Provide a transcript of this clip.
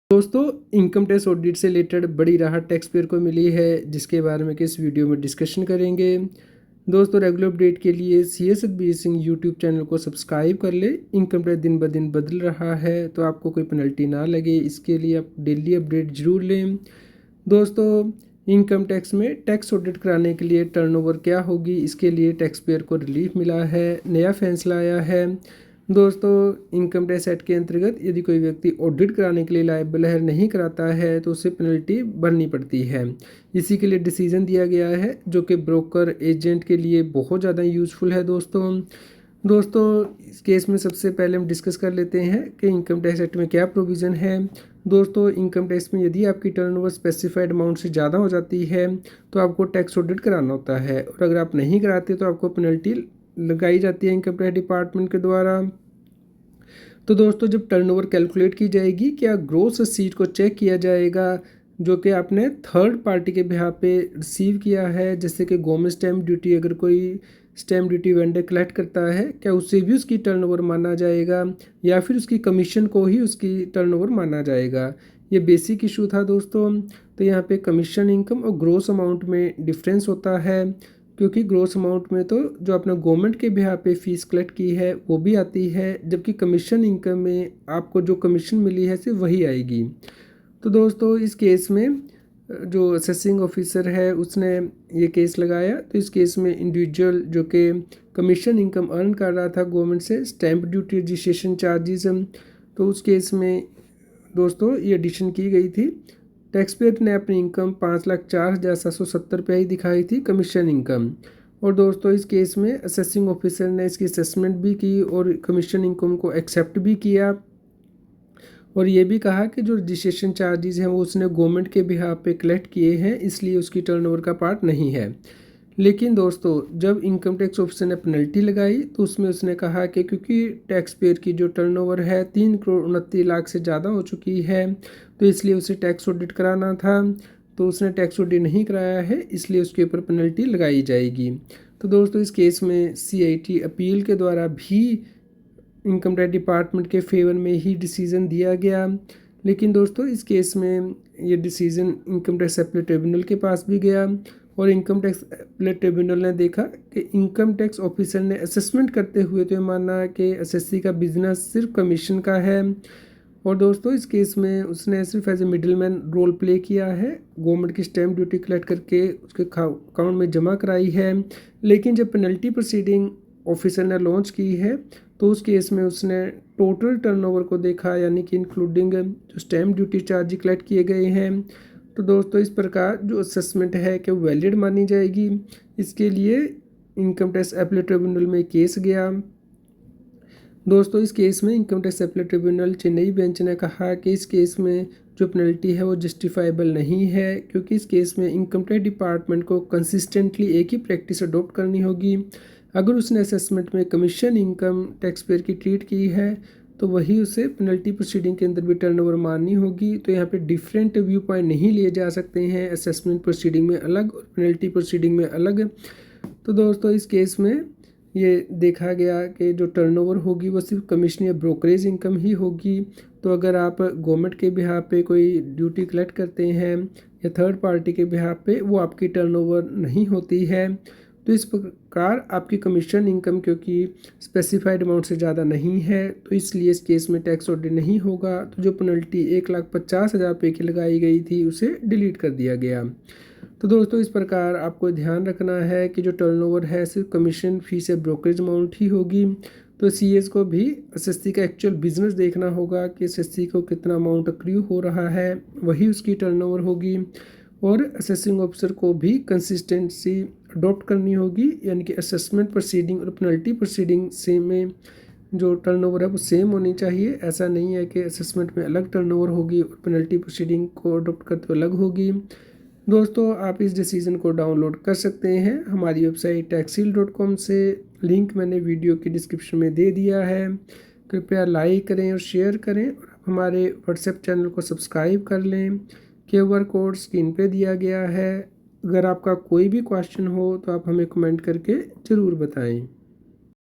दोस्तों, income tax audit से related बड़ी राहत टैक्स पेयर को मिली है, जिसके बारे में इस वीडियो में डिस्कशन करेंगे। दोस्तों, रेगुलर अपडेट के लिए CSB सिंह यूट्यूब चैनल को सब्सक्राइब कर ले। इनकम टैक्स दिन ब दिन बदल रहा है, तो आपको कोई पेनल्टी ना लगे, इसके लिए आप डेली अपडेट जरूर लें। दोस्तों, इनकम टैक्स में टैक्स ऑडिट कराने के लिए टर्नओवर क्या होगी, इसके लिए टैक्स पेयर को रिलीफ मिला है, नया फैसला आया है। दोस्तों, इनकम टैक्स एक्ट के अंतर्गत यदि कोई व्यक्ति ऑडिट कराने के लिए लायबल है, नहीं कराता है, तो उसे पेनल्टी भरनी पड़ती है। इसी के लिए डिसीजन दिया गया है, जो कि ब्रोकर एजेंट के लिए बहुत ज़्यादा यूज़फुल है। दोस्तों इस केस में सबसे पहले हम डिस्कस कर लेते हैं कि इनकम टैक्स एक्ट में क्या प्रोविज़न है। दोस्तों, इनकम टैक्स में यदि आपकी टर्नओवर स्पेसिफाइड अमाउंट से ज़्यादा हो जाती है, तो आपको टैक्स ऑडिट कराना होता है, और अगर आप नहीं कराते तो आपको पेनल्टी लगाई जाती है इनकम टैक्स डिपार्टमेंट के द्वारा। तो दोस्तों, जब टर्नओवर कैलकुलेट की जाएगी, क्या ग्रॉस रसीट को चेक किया जाएगा, जो कि आपने थर्ड पार्टी के बिहाफ पे रिसीव किया है, जैसे कि गवर्नमेंट स्टैम्प ड्यूटी। अगर कोई स्टैम्प ड्यूटी वेंडर कलेक्ट करता है, क्या उससे भी उसकी टर्नओवर माना जाएगा, या फिर उसकी कमीशन को ही उसकी टर्नओवर माना जाएगा। ये बेसिक इशू था दोस्तों। तो यहाँ पे कमीशन इनकम और ग्रॉस अमाउंट में डिफरेंस होता है, क्योंकि ग्रॉस अमाउंट में तो जो आपने गवर्नमेंट के बिहाफ पे फीस कलेक्ट की है वो भी आती है, जबकि कमीशन इनकम में आपको जो कमीशन मिली है सिर्फ वही आएगी। तो दोस्तों, इस केस में जो असेसिंग ऑफिसर है उसने ये केस लगाया। तो इस केस में इंडिविजुअल जो कि कमीशन इनकम अर्न कर रहा था गवर्नमेंट से, स्टैम्प ड्यूटी, रजिस्ट्रेशन चार्जेस, तो उस केस में दोस्तों ये एडिशन की गई थी। टैक्स पेयर ने अपनी इनकम 5,04,770 ही दिखाई थी, कमीशन इनकम। और दोस्तों, इस केस में असेसिंग ऑफिसर ने इसकी असेसमेंट भी की और कमीशन इनकम को एक्सेप्ट भी किया, और ये भी कहा कि जो रजिस्ट्रेशन चार्जेस हैं वो उसने गवर्नमेंट के बिहाफ पे कलेक्ट किए हैं, इसलिए उसकी टर्नओवर का पार्ट नहीं है। लेकिन दोस्तों, जब इनकम टैक्स ऑफिसर ने पेनल्टी लगाई, तो उसमें उसने कहा कि क्योंकि टैक्स पेयर की जो टर्नओवर है 3,29,00,000 से ज़्यादा हो चुकी है, तो इसलिए उसे टैक्स ऑडिट कराना था। तो उसने टैक्स ऑडिट नहीं कराया है, इसलिए उसके ऊपर पेनल्टी लगाई जाएगी। तो दोस्तों, इस केस में CIT अपील के द्वारा भी इनकम टैक्स डिपार्टमेंट के फेवर में ही डिसीज़न दिया गया। लेकिन दोस्तों, इस केस में ये decision income tax appeal tribunal के पास भी गया, और इनकम टैक्स अपील ट्रिब्यूनल ने देखा कि इनकम टैक्स ऑफिसर ने असेसमेंट करते हुए तो ये माना कि एसएससी का बिजनेस सिर्फ कमीशन का है। और दोस्तों, इस केस में उसने सिर्फ as a middleman role play किया है, गवर्नमेंट की स्टैम्प ड्यूटी कलेक्ट करके उसके अकाउंट में जमा कराई है। लेकिन जब पेनल्टी प्रोसीडिंग ऑफिसर ने लॉन्च की है, तो उस केस में उसने टोटल टर्नओवर को देखा, यानी कि इंक्लूडिंग जो स्टैम्प ड्यूटी चार्ज कलेक्ट किए गए हैं। तो दोस्तों, इस प्रकार जो असेसमेंट है कि वैलिड मानी जाएगी, इसके लिए इनकम टैक्स अपील ट्रिब्यूनल में केस गया। दोस्तों, इस केस में income tax appeal tribunal Chennai bench ने कहा कि इस केस में जो पेनल्टी है वो जस्टिफाइबल नहीं है, क्योंकि इस केस में इनकम टैक्स डिपार्टमेंट को कंसिस्टेंटली एक ही प्रैक्टिस अडॉप्ट करनी होगी। अगर उसने असेसमेंट में कमीशन इनकम टैक्स पेयर की ट्रीट की है, तो वही उसे पेनल्टी प्रोसीडिंग के अंदर भी टर्नओवर माननी होगी। तो यहाँ पे डिफरेंट व्यू पॉइंट नहीं लिए जा सकते हैं, असेसमेंट प्रोसीडिंग में अलग और पेनल्टी प्रोसीडिंग में अलग। तो दोस्तों, इस केस में ये देखा गया कि जो टर्नओवर होगी वो सिर्फ कमीशन या ब्रोकरेज इनकम ही होगी। तो अगर आप गवर्नमेंट के बिहाफ पे कोई ड्यूटी कलेक्ट करते हैं या थर्ड पार्टी के बिहाफ पे, वो आपकी टर्नओवर नहीं होती है। तो इस प्रकार आपकी कमीशन इनकम क्योंकि स्पेसिफाइड अमाउंट से ज़्यादा नहीं है, तो इसलिए इस केस में टैक्स ऑडिट नहीं होगा। तो जो पेनल्टी 1,50,000 रुपये की लगाई गई थी, उसे डिलीट कर दिया गया। तो दोस्तों, इस प्रकार आपको ध्यान रखना है कि जो टर्नओवर है सिर्फ कमीशन फीस या ब्रोकरेज अमाउंट ही होगी। तो CS को भी एसएससी का एक्चुअल बिजनेस देखना होगा कि एसएससी को कितना अमाउंट अक्रू हो रहा है, वही उसकी टर्नओवर होगी। और असेसिंग ऑफिसर को भी कंसिस्टेंसी अडॉप्ट करनी होगी, यानी कि असेसमेंट प्रोसीडिंग और पेनल्टी प्रोसीडिंग सेम में जो टर्नओवर है वो सेम होनी चाहिए। ऐसा नहीं है कि असेसमेंट में अलग टर्नओवर होगी और पेनल्टी प्रोसीडिंग को अडॉप्ट करते हुए अलग होगी। दोस्तों, आप इस डिसीजन को डाउनलोड कर सकते हैं हमारी वेबसाइट taxil.com से। लिंक मैंने वीडियो की डिस्क्रिप्शन में दे दिया है। कृपया लाइक करें और शेयर करें, और हमारे व्हाट्सएप चैनल को सब्सक्राइब कर लें। QR कोड स्क्रीन पे दिया गया है। अगर आपका कोई भी क्वेश्चन हो तो आप हमें कमेंट करके ज़रूर बताएं।